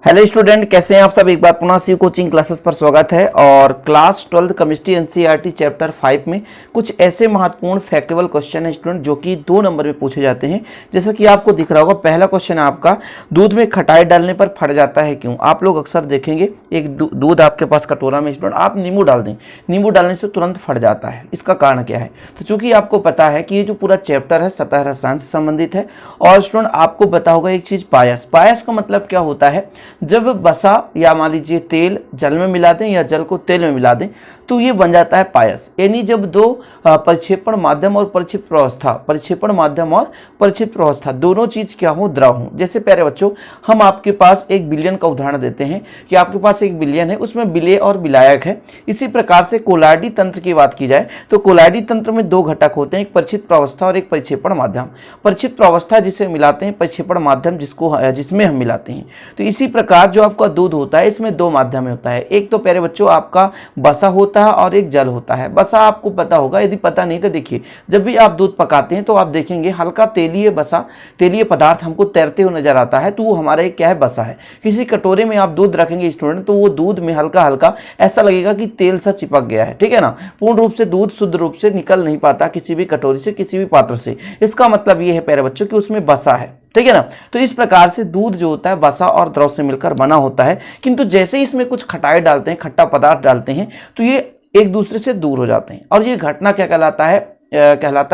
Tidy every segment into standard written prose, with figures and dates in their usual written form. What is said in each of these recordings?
Hello student, कैसे हैं आप सब। एक बार पुनः सी कोचिंग क्लासेस पर स्वागत है। और क्लास 12 केमिस्ट्री एनसीईआरटी चैप्टर 5 में कुछ ऐसे महत्वपूर्ण फैक्टेबल क्वेश्चन है स्टूडेंट जो कि 2 नंबर में पूछे जाते हैं। जैसा कि आपको दिख रहा होगा, पहला क्वेश्चन है आपका, दूध में खटाई डालने पर फट जाता है क्यों। आप लोग अक्सर देखेंगे एक दूध आपके पास कटोरा में स्टूडेंट, आप नींबू डाल दें, नींबू डालने से तुरंत फट जाता है। इसका कारण क्या है? तो चूंकि आपको पता है कि ये जो पूरा चैप्टर है सतह रसायन से संबंधित है। और स्टूडेंट आपको पता होगा एक चीज, पायस। पायस का मतलब क्या होता है? जब बसा या मान लीजिए तेल जल में मिला दें या जल को तेल में मिला दें तो ये बन जाता है पायस। यानी जब दो परिक्षेपण माध्यम और परिक्षेप प्रवस्था, परिक्षेपण माध्यम और परिक्षेप प्रवस्था दोनों चीज क्या हो, द्रव हो। जैसे प्यारे बच्चों, हम आपके पास एक विलयन का उदाहरण देते हैं कि आपके पास एक विलयन है, उसमें विलेय और विलायक है। इसी प्रकार से कोलाइडी तंत्र की बात की जाए तो कोलाइडी तंत्र में 2 घटक होते हैं, एक परिक्षेप प्रवस्था और एक परिक्षेपण माध्यम। परिक्षेप प्रवस्था जिसे मिलाते हैं, परिक्षेपण माध्यम जिसमें हम मिलाते हैं। तो इसी प्रकार जो आपका दूध होता है इसमें 2 माध्यम होता है। एक तो प्यारे बच्चों आपका बसा होता है और एक जल होता है। बसा आपको पता होगा, यदि पता नहीं तो देखिए, जब भी आप दूध पकाते हैं तो आप देखेंगे हल्का तेलीय बसा, तेलीय पदार्थ हमको तैरते हुए नजर आता है, तो वो हमारा एक क्या है, बसा है। किसी कटोरे में आप दूध रखेंगे स्टूडेंट तो वो दूध में हल्का हल्का ऐसा लगेगा कि तेल सा चिपक गया है, ठीक है ना। पूर्ण रूप से दूध शुद्ध रूप से निकल नहीं पाता किसी भी कटोरी से, किसी भी पात्र से। इसका मतलब ये है प्यारे बच्चों कि उसमें बसा है, ठीक है ना। तो इस प्रकार से दूध जो होता है बसा और द्रव से मिलकर बना होता है। किंतु जैसे ही इसमें कुछ खटाई डालते हैं, खट्टा पदार्थ डालते हैं, तो ये एक दूसरे से दूर हो जाते हैं। और ये घटना क्या कहलाता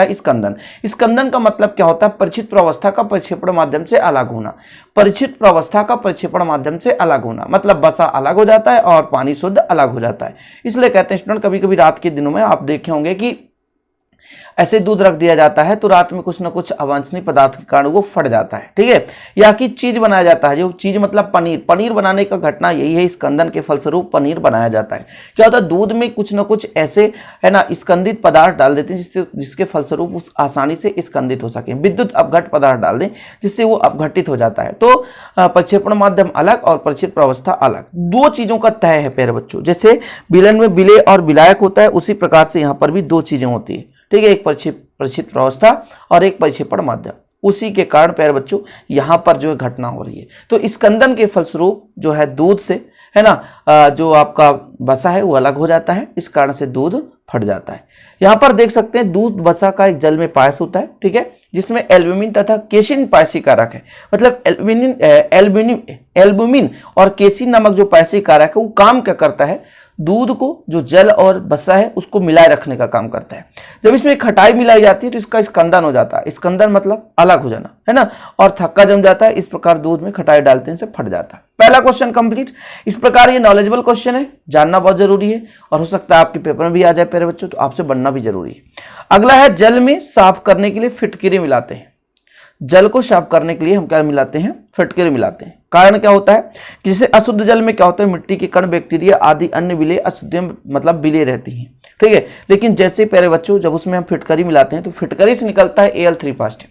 है स्कंदन। स्कंदन का मतलब क्या होता है? परिचित प्रवस्था का परिक्षेपण माध्यम से अलग होना। परिचित प्रवस्था का परिक्षेपण माध्यम से अलग होना मतलब बसा अलग हो जाता है और पानी शुद्ध अलग हो जाता है। इसलिए कहते हैं स्टूडेंट, कभी कभी रात के दिनों में आप देखे होंगे कि ऐसे दूध रख दिया जाता है तो रात में कुछ ना कुछ अवांछनीय पदार्थ के कारण वो फट जाता है, ठीक है। या कि चीज बनाया जाता है, जो चीज मतलब पनीर। पनीर बनाने का घटना यही है, स्कंदन के फलस्वरूप पनीर बनाया जाता है। क्या होता है? दूध में कुछ ना कुछ ऐसे है ना स्कंदित पदार्थ डाल देते हैं जिसके फलस्वरूप उस आसानी से स्कंदित हो सके। विद्युत अपघट पदार्थ डाल दें जिससे वो अपघटित हो जाता है। तो प्रक्षेपण माध्यम अलग और परिक्षेप प्रवस्था अलग, 2 चीजों का तय है प्यारे बच्चों। जैसे विलयन में विलेय और विलायक होता है, उसी प्रकार से यहाँ पर भी 2 चीजें होती है, ठीक है। एक परिक्षेप प्रवस्था और एक परिक्षेपण माध्यम। उसी के कारण प्यारे बच्चों यहां पर जो है घटना हो रही है। तो स्कंदन के फलस्वरूप जो है दूध से है ना जो आपका बसा है वो अलग हो जाता है, इस कारण से दूध फट जाता है। यहां पर देख सकते हैं दूध बसा का एक जल में पायस होता है, ठीक है, जिसमें एल्ब्यूमिन तथा केसिन पायसी कारक है। मतलब एल्ब्यूमिन और केसिन नामक जो पायसी कारक है वो काम क्या करता है? दूध को, जो जल और बसा है उसको मिलाए रखने का काम करता है। जब इसमें खटाई मिलाई जाती है तो इसका स्कंदन हो जाता है। स्कंदन मतलब अलग हो जाना, है ना, और थक्का जम जाता है। इस प्रकार दूध में खटाई डालते हैं से फट जाता है। पहला क्वेश्चन कंप्लीट। इस प्रकार ये नॉलेजेबल क्वेश्चन है, जानना बहुत जरूरी है और हो सकता है आपके पेपर में भी आ जाए प्यारे बच्चों, तो आपसे बनना भी जरूरी है। अगला है, जल में साफ करने के लिए फिटकिरी मिलाते हैं। जल को साफ करने के लिए हम क्या मिलाते हैं? फिटकिरी मिलाते हैं। कारण क्या होता है कि जैसे अशुद्ध जल में क्या होता है, मिट्टी के कण, बैक्टीरिया आदि अन्य विलेय अशुद्धियां मतलब विलेय रहती हैं, ठीक है। लेकिन जैसे प्यारे बच्चों जब उसमें हम फिटकरी मिलाते हैं तो फिटकरी से निकलता है Al3 पॉजिटिव।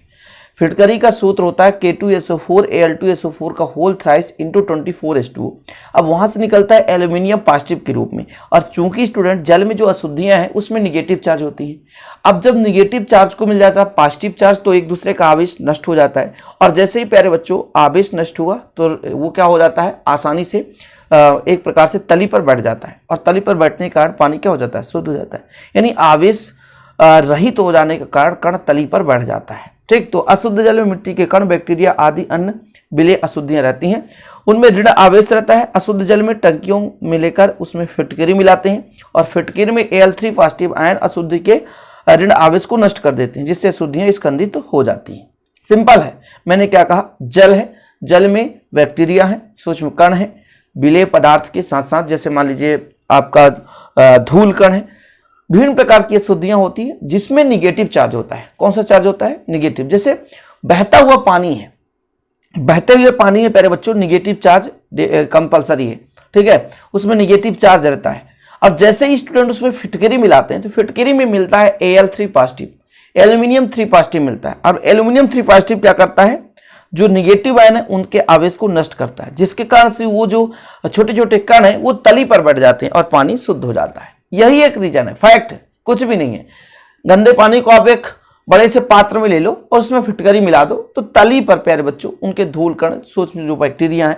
फिटकरी का सूत्र होता है K2SO4 Al2SO4 का होल थ्राइस इंटू 24H2O। अब वहां से निकलता है एल्यूमिनियम पॉजिटिव के रूप में। और चूंकि स्टूडेंट जल में जो अशुद्धियां हैं उसमें निगेटिव चार्ज होती है। अब जब निगेटिव चार्ज को मिल जाता है पॉजिटिव चार्ज तो एक दूसरे का आवेश नष्ट हो जाता है। और जैसे ही प्यारे बच्चों आवेश नष्ट हुआ तो वो क्या हो जाता है, आसानी से एक प्रकार से तली पर बैठ जाता है। और तली पर बैठने के कारण पानी क्या हो जाता है? शुद्ध हो जाता है। यानी आवेश रहित हो जाने के कारण कण तली पर बैठ जाता है, ठीक। तो अशुद्ध जल में मिट्टी के कण, बैक्टीरिया आदि अन्य विलेय अशुद्धियां रहती हैं, उनमें ऋण आवेश रहता है। अशुद्ध जल में टंकियों में लेकर उसमें फिटकरी मिलाते हैं और फिटकरी में Al3 पॉजिटिव आयन अशुद्धि के ऋण आवेश को नष्ट कर देते हैं, जिससे अशुद्धियां स्कंदित हो जाती हैं। सिंपल है, मैंने क्या कहा, जल है, जल में बैक्टीरिया है, सूक्ष्म कण है, विलेय पदार्थ के साथ साथ जैसे मान लीजिए आपका धूल कण है, विभिन्न प्रकार की अशुद्धियां होती है जिसमें निगेटिव चार्ज होता है। कौन सा चार्ज होता है? निगेटिव। जैसे बहता हुआ पानी है, बहते हुए पानी में प्यारे बच्चों निगेटिव चार्ज कंपलसरी है, ठीक है, उसमें निगेटिव चार्ज रहता है। अब जैसे ही स्टूडेंट उसमें फिटकरी मिलाते हैं तो फिटकरी में मिलता है Al3 पॉजिटिव, एल्यूमिनियम 3 पॉजिटिव मिलता है। और एल्यूमिनियम 3 पॉजिटिव क्या करता है? जो निगेटिव आयन है उनके आवेश को नष्ट करता है, जिसके कारण से वो जो छोटे छोटे कण है वो तली पर बैठ जाते हैं और पानी शुद्ध हो जाता है। यही एक रीजन है, फैक्ट, कुछ भी नहीं है। गंदे पानी को आप एक बड़े से पात्र में ले लो और उसमें फिटकरी मिला दो तो तली पर प्यारे बच्चों उनके धूल कण, सूक्ष्म जो बैक्टीरिया हैं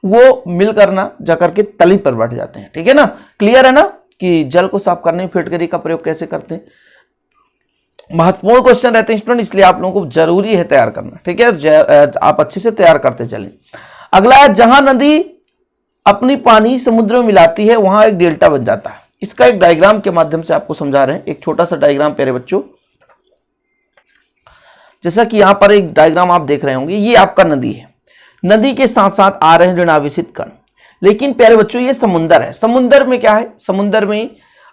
वो मिल करना जाकर के तली पर बैठ जाते हैं। ठीक है ना, क्लियर है ना कि जल को साफ करने में फिटकरी का प्रयोग कैसे करते हैं। महत्वपूर्ण क्वेश्चन रहते हैं स्टूडेंट, इसलिए आप लोगों को जरूरी है तैयार करना। ठीक है, आप अच्छे से तैयार करते चलें। अगला है, जहां नदी अपनी पानी समुद्र में मिलाती है वहां एक डेल्टा बन जाता है। इसका एक डायग्राम के माध्यम से आपको समझा रहे हैं, एक छोटा सा डायग्राम प्यारे बच्चों। जैसा कि यहां पर एक डायग्राम आप देख रहे होंगे, ये आपका नदी है, नदी के साथ साथ आ रहे हैं ऋणावेशित कण। लेकिन प्यारे बच्चों ये समुंदर है, समुंदर में क्या है, समुंदर में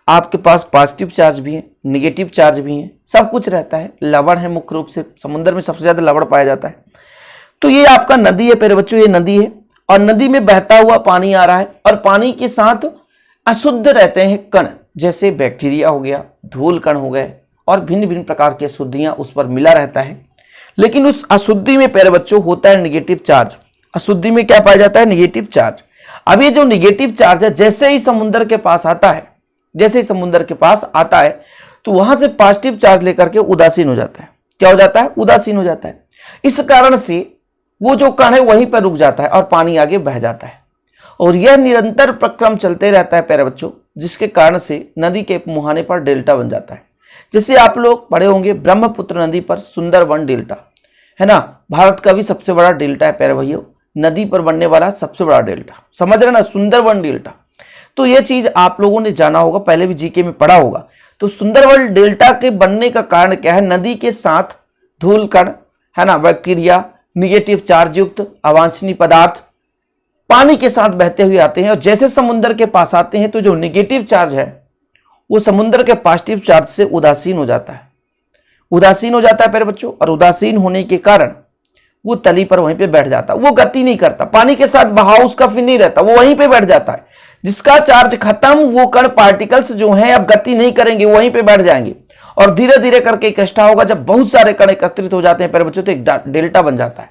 आपके पास पॉजिटिव चार्ज भी है, निगेटिव चार्ज भी है, सब कुछ रहता है। लवण है, मुख्य रूप से समुद्र में सबसे ज्यादा लवण पाया जाता है। तो ये आपका नदी है प्यारे बच्चों, ये नदी है और नदी में बहता हुआ पानी आ रहा है और पानी के साथ अशुद्ध रहते हैं कण, जैसे बैक्टीरिया हो गया, धूल कण हो गए और भिन्न भिन्न प्रकार की अशुद्धियां उस पर मिला रहता है। लेकिन उस अशुद्धि में प्यारे बच्चों होता है निगेटिव चार्ज। अशुद्धि में क्या पाया जाता है, निगेटिव चार्ज। अब ये जो निगेटिव चार्ज है जैसे ही समुद्र के पास आता है, जैसे ही समुद्र के पास आता है तो वहां से पॉजिटिव चार्ज लेकर के उदासीन हो जाता है। क्या हो जाता है, उदासीन हो जाता है। इस कारण से वो जो कण है वहीं पर रुक जाता है और पानी आगे बह जाता है और यह निरंतर प्रक्रम चलते रहता है प्यारे बच्चों, जिसके कारण से नदी के मुहाने पर डेल्टा बन जाता है। जैसे आप लोग पढ़े होंगे ब्रह्मपुत्र नदी पर सुंदरवन डेल्टा है ना, भारत का भी सबसे बड़ा डेल्टा है प्यारे भैया, नदी पर बनने वाला सबसे बड़ा डेल्टा, समझ रहे ना, सुंदरवन डेल्टा। तो यह चीज आप लोगों ने जाना होगा, पहले भी जीके में पढ़ा होगा। तो सुंदरवन डेल्टा के बनने का कारण क्या है, नदी के साथ धूल कण है ना, बैक्टीरिया, निगेटिव चार्ज युक्त अवांछनीय पदार्थ पानी के साथ बहते हुए आते हैं और जैसे समुद्र के पास आते हैं तो जो निगेटिव चार्ज है वो समुद्र के पॉजिटिव चार्ज से उदासीन हो जाता है, उदासीन हो जाता है प्यारे बच्चों। और उदासीन होने के कारण वो तली पर वहीं पे बैठ जाता है, वो गति नहीं करता, पानी के साथ बहाव उसका फिर नहीं रहता, वो वहीं पे बैठ जाता है। जिसका चार्ज खत्म, वो कण पार्टिकल्स जो हैं अब गति नहीं करेंगे, वहीं पे बैठ जाएंगे और धीरे धीरे करके इकट्ठा होगा। जब बहुत सारे कण एकत्रित हो जाते हैं प्यारे बच्चों तो एक डेल्टा बन जाता है।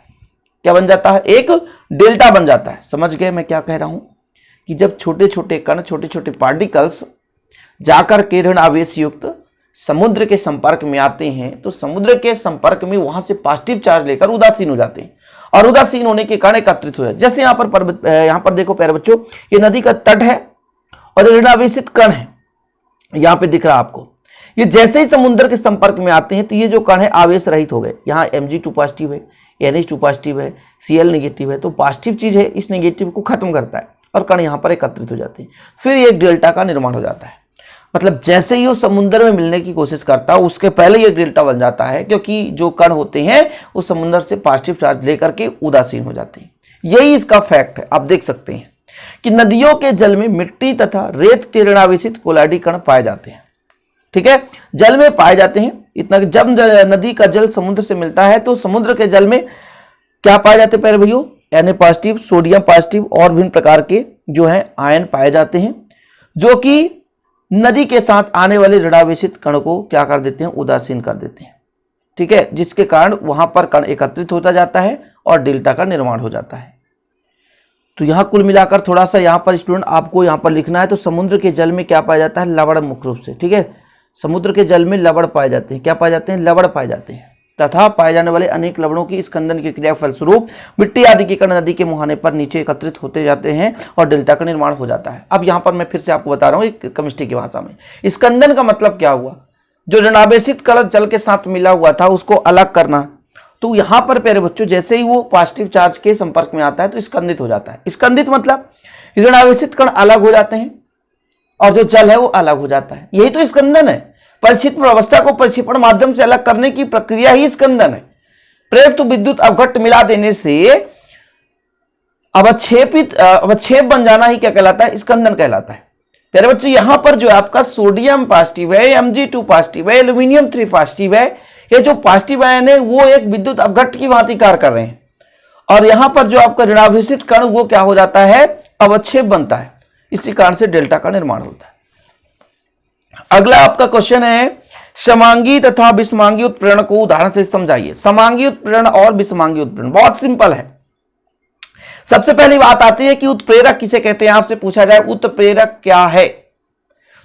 क्या बन जाता है, एक डेल्टा बन जाता है। समझ गए मैं क्या कह रहा हूं, कि जब छोटे छोटे कण, छोटे छोटे पार्टिकल्स जाकर के ऋण आवेश युक्त समुद्र के संपर्क में आते हैं तो समुद्र के संपर्क में वहां से पॉजिटिव चार्ज लेकर उदासीन हो जाते हैं और उदासीन होने के कारण एकत्रित हो जाते हैं। जैसे यहां पर देखो प्यारे बच्चों, ये नदी का तट है और ऋण आवेशित कण है, यहां पे दिख रहा है आपको। ये जैसे ही समुद्र के संपर्क में आते हैं तो ये जो कण है आवेश रहित हो गए। यहाँ Mg2 पॉजिटिव है, NH2 पॉजिटिव है, Cl नेगेटिव है, तो पॉजिटिव चीज है इस नेगेटिव को खत्म करता है और कण यहाँ पर एकत्रित हो जाते हैं। फिर एक डेल्टा का निर्माण हो जाता है। मतलब जैसे ही वो समुद्र में मिलने की कोशिश करता है उसके पहले ये डेल्टा बन जाता है, क्योंकि जो कण होते हैं वो समुद्र से पॉजिटिव चार्ज लेकर के उदासीन हो जाते हैं। यही इसका फैक्ट है। आप देख सकते हैं कि नदियों के जल में मिट्टी तथा रेत के ऋणावेशित कोलाडी कण पाए जाते हैं। ठीक है, जल में पाए जाते हैं। इतना जब नदी का जल समुद्र से मिलता है तो समुद्र के जल में क्या पाए जाते हैं प्यारे भैया, Na पॉजिटिव, सोडियम पॉजिटिव और विभिन्न प्रकार के जो है आयन पाए जाते हैं, जो कि नदी के साथ आने वाले ऋणावेशित कण को क्या कर देते हैं, उदासीन कर देते हैं। ठीक है, जिसके कारण वहां पर कण एकत्रित होता जाता है और डेल्टा का निर्माण हो जाता है। तो यहां कुल मिलाकर थोड़ा सा यहां पर स्टूडेंट आपको यहां पर लिखना है। तो समुद्र के जल में क्या पाया जाता है, लवण मुख्य रूप से। ठीक है, समुद्र के जल में लवण पाए जाते हैं। क्या पाए जाते हैं, लवण पाए जाते हैं तथा पाए जाने वाले अनेक लवणों की स्कंदन की क्रिया फलस्वरूप मिट्टी आदि के कण नदी के मुहाने पर नीचे एकत्रित होते जाते हैं और डेल्टा का निर्माण हो जाता है। अब यहां पर मैं फिर से आपको बता रहा हूं एक केमिस्ट्री की भाषा में, स्कंदन का मतलब क्या हुआ, जो ऋणावेशित कण जल के साथ मिला हुआ था उसको अलग करना। तो यहां पर प्यारे बच्चों जैसे ही वो पॉजिटिव चार्ज के संपर्क में आता है तो स्कंदित हो जाता है। स्कंदित मतलब ऋणावेशित कण अलग हो जाते हैं और जो जल है वो अलग हो जाता है। यही तो स्कंदन है। परिचित अवस्था को परिक्षेपण माध्यम से अलग करने की प्रक्रिया ही स्कंदन है। प्रेरित विद्युत अवघट्ट मिला देने से अवक्षेप बन जाना ही क्या कहलाता है, स्कंदन कहलाता है। प्यारे बच्चों यहां पर जो आपका सोडियम पॉजिटिव है, Mg2 पॉजिटिव है, एल्यूमिनियम 3 पॉजिटिव है, ये जो पॉजिटिव आयन है वो एक विद्युत अवघट्ट की भांति कार्य कर रहे हैं और यहां पर जो आपका ऋणावेशित कण वो क्या हो जाता है, अवक्षेप बनता है। इसी कारण से डेल्टा का निर्माण होता है। अगला आपका क्वेश्चन है, समांगी तथा विषमांगी उत्प्रेरण को उदाहरण से समझाइए। समांगी उत्प्रेरण और विषमांगी उत्प्रेरण बहुत सिंपल है। सबसे पहली बात आती है कि उत्प्रेरक किसे कहते हैं, आपसे पूछा जाए उत्प्रेरक क्या है,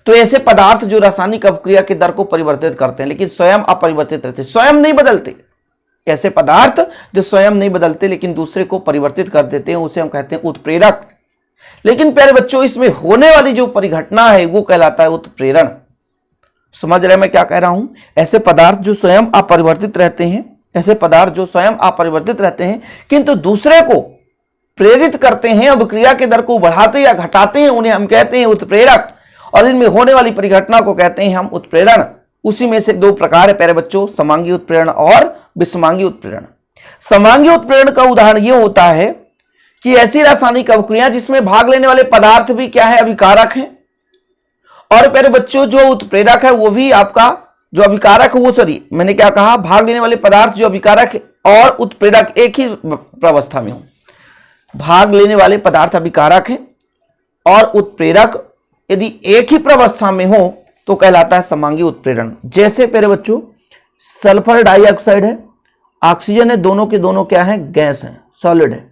तो ऐसे पदार्थ जो रासायनिक अपक्रिया के दर को परिवर्तित करते हैं लेकिन स्वयं अपरिवर्तित रहते, स्वयं नहीं बदलते, ऐसे पदार्थ जो स्वयं नहीं बदलते लेकिन दूसरे को परिवर्तित कर देते हैं, उसे हम कहते हैं उत्प्रेरक। लेकिन प्यारे बच्चों, इसमें होने वाली जो परिघटना है वो कहलाता है उत्प्रेरण। समझ रहे मैं क्या कह रहा हूं? ऐसे पदार्थ जो स्वयं अपरिवर्तित रहते हैं, ऐसे पदार्थ जो स्वयं अपरिवर्तित रहते हैं किंतु दूसरे को प्रेरित करते हैं, अभिक्रिया के दर को बढ़ाते या घटाते हैं, उन्हें हम कहते हैं उत्प्रेरक। और इनमें होने वाली परिघटना को कहते हैं हम उत्प्रेरण। उसी में से दो प्रकार है प्यारे बच्चों, समांगी उत्प्रेरण और विषमांगी उत्प्रेरण। समांगी उत्प्रेरण का उदाहरण यह होता है कि ऐसी रासायनिक अभिक्रिया जिसमें भाग लेने वाले पदार्थ भी क्या है, अभिकारक हैं, और प्यारे बच्चों जो उत्प्रेरक है वो भी आपका जो अभिकारक है वो, सॉरी मैंने क्या कहा, भाग लेने वाले पदार्थ जो अभिकारक और उत्प्रेरक एक ही प्रावस्था में हो। भाग लेने वाले पदार्थ अभिकारक हैं और उत्प्रेरक यदि एक ही प्रावस्था में हो तो कहलाता है समांगी उत्प्रेरण। जैसे प्यारे बच्चों सल्फर डाइऑक्साइड है, ऑक्सीजन है, दोनों के दोनों क्या है, गैस है, सॉलिड है।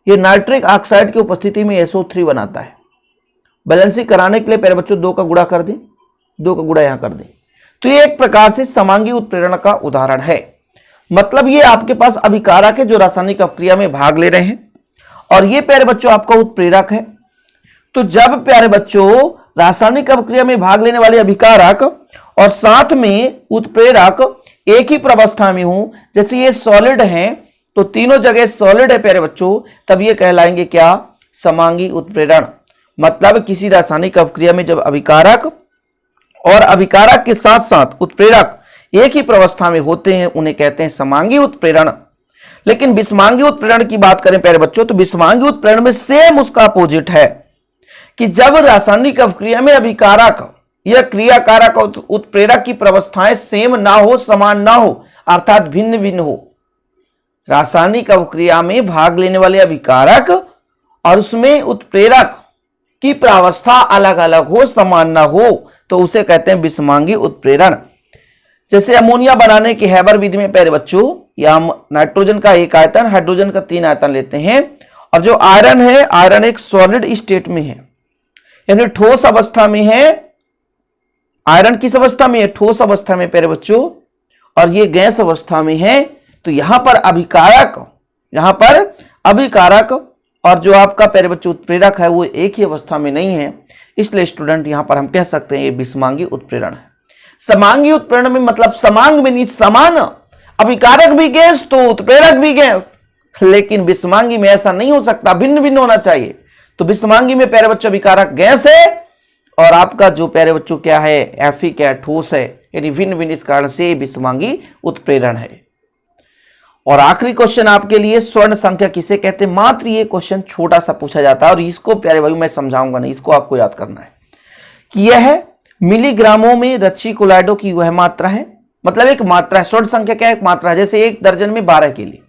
ये नाइट्रिक ऑक्साइड की उपस्थिति में SO3 बनाता है। बैलेंसिंग कराने के लिए प्यारे बच्चों 2 का गुणा कर दें, 2 का गुणा यहां कर दें, तो ये एक प्रकार से समांगी उत्प्रेरण का उदाहरण है। मतलब ये आपके पास अभिकारक है जो रासायनिक अभिक्रिया में भाग ले रहे हैं, और ये प्यारे बच्चों आपका उत्प्रेरक है। तो जब प्यारे बच्चों रासायनिक अभिक्रिया में भाग लेने वाले अभिकारक और साथ में उत्प्रेरक एक ही प्रावस्था में हो, जैसे ये सॉलिड हैं तो तीनों जगह सॉलिड है प्यारे बच्चों, तब ये कहलाएंगे क्या, समांगी उत्प्रेरण। मतलब किसी रासायनिक अभिक्रिया में जब अभिकारक और अभिकारक के साथ साथ उत्प्रेरक एक ही प्रावस्था में होते हैं उन्हें कहते हैं समांगी उत्प्रेरण। लेकिन विषमांगी उत्प्रेरण की बात करें प्यारे बच्चों, तो विषमांगी उत्प्रेरण में सेम उसका अपोजिट है कि जब रासायनिक अभिक्रिया में अभिकारक या क्रियाकारक और उत्प्रेरक की प्रावस्थाएं सेम ना हो, समान ना हो, अर्थात भिन्न भिन्न हो। रासायनिक अभिक्रिया में भाग लेने वाले अभिकारक और उसमें उत्प्रेरक की प्रावस्था अलग अलग हो, समान ना हो, तो उसे कहते हैं विषमांगी उत्प्रेरण। जैसे अमोनिया बनाने की हैबर विधि में प्यारे बच्चों, या हम नाइट्रोजन का एक आयतन, हाइड्रोजन का 3 आयतन लेते हैं, और जो आयरन है, आयरन एक सॉलिड स्टेट में है, यानी ठोस अवस्था में है। आयरन किस अवस्था में है, ठोस अवस्था में प्यारे बच्चों, और ये गैस अवस्था में है। तो यहां पर अभिकारक और जो आपका प्यारे बच्चों उत्प्रेरक है वो एक ही अवस्था में नहीं है, इसलिए स्टूडेंट यहां पर हम कह सकते हैं ये विषमांगी उत्प्रेरण है। समांगी उत्प्रेरण में मतलब समांग में नहीं, समान, अभिकारक भी गैस तो उत्प्रेरक भी गैस, लेकिन विषमांगी में ऐसा नहीं हो सकता, भिन्न भिन्न होना चाहिए। तो विषमांगी में प्यारे बच्चों अभिकारक गैस है और आपका जो प्यारे बच्चों क्या है, एफी क्या है, ठोस है, यानी भिन्न भिन्न, इस कारण से विषमांगी उत्प्रेरण है। और आखिरी क्वेश्चन आपके लिए, स्वर्ण संख्या किसे कहते हैं। मात्र ये क्वेश्चन छोटा सा पूछा जाता है और इसको प्यारे भाई मैं समझाऊंगा नहीं, इसको आपको याद करना है कि यह मिलीग्रामों में रच्ची कोलाइडो की वह मात्रा है। मतलब एक मात्रा है, स्वर्ण संख्या क्या है, एक मात्रा है। जैसे 1 दर्जन में 12 के लिए,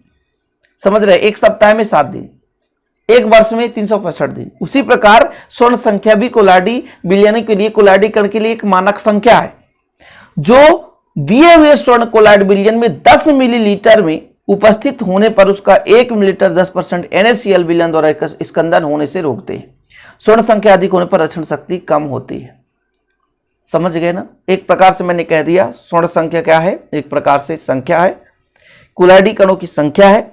समझ रहे, 1 सप्ताह में 7 दिन, 1 वर्ष में 365 दिन। उसी प्रकार स्वर्ण संख्या भी कोलाडी बिलियन के लिए, कोलाडी कण के लिए एक मानक संख्या है। जो दिए हुए स्वर्ण कोलाइड बिलियन में 10 मिलीलीटर में उपस्थित होने पर उसका 1 मिलीलीटर 10% NaCl विलयन द्वारा स्कंदन होने से रोकते हैं। स्वर्ण संख्या अधिक होने पर रक्षण शक्ति कम होती है। समझ गए ना। एक प्रकार से मैंने कह दिया स्वर्ण संख्या क्या है, एक प्रकार से संख्या है, कोलाइडी कणों की संख्या है,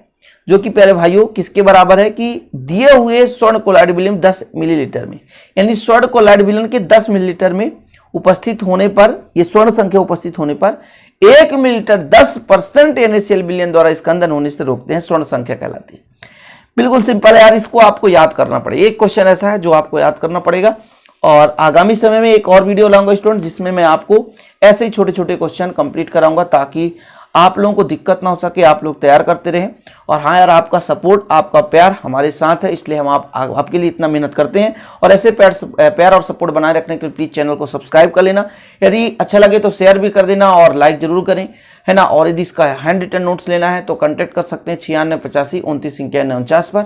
जो कि प्यारे भाइयों किसके बराबर है कि दिए हुए स्वर्ण कोलाइड विलयन 10 मिलीलीटर में, यानी स्वर्ण कोलाइड विलयन के 10 मिलीलीटर में उपस्थित होने पर, ये स्वर्ण संख्या उपस्थित होने पर 1 मिलीलीटर 10% NaCl विलयन द्वारा स्कंदन होने से रोकते हैं, स्वर्ण संख्या कहलाती है। बिल्कुल सिंपल है यार, इसको आपको याद करना पड़ेगा। एक क्वेश्चन ऐसा है जो आपको याद करना पड़ेगा, और आगामी समय में एक और वीडियो लाऊंगा स्टूडेंट, जिसमें मैं आपको ऐसे ही छोटे छोटे क्वेश्चन कंप्लीट कराऊंगा ताकि आप लोगों को दिक्कत ना हो सके, आप लोग तैयार करते रहें। और हाँ यार, आपका सपोर्ट, आपका प्यार हमारे साथ है, इसलिए हम आपके लिए इतना मेहनत करते हैं। और ऐसे प्यार और सपोर्ट बनाए रखने के लिए प्लीज चैनल को सब्सक्राइब कर लेना, यदि अच्छा लगे तो शेयर भी कर देना और लाइक जरूर करें, है ना। और यदि इसका हैंड रिटन नोट्स लेना है तो कॉन्टैक्ट कर सकते हैं 9685 पर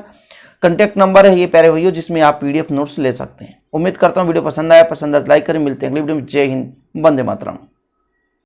कॉन्टैक्ट नंबर है ये प्यारे भैया, जिसमें आप PDF नोट्स ले सकते हैं। उम्मीद करता हूँ वीडियो पसंद आया, पसंद आया लाइक करें। मिलते हैं अगली वीडियो में। जय हिंद, वंदे मातरम।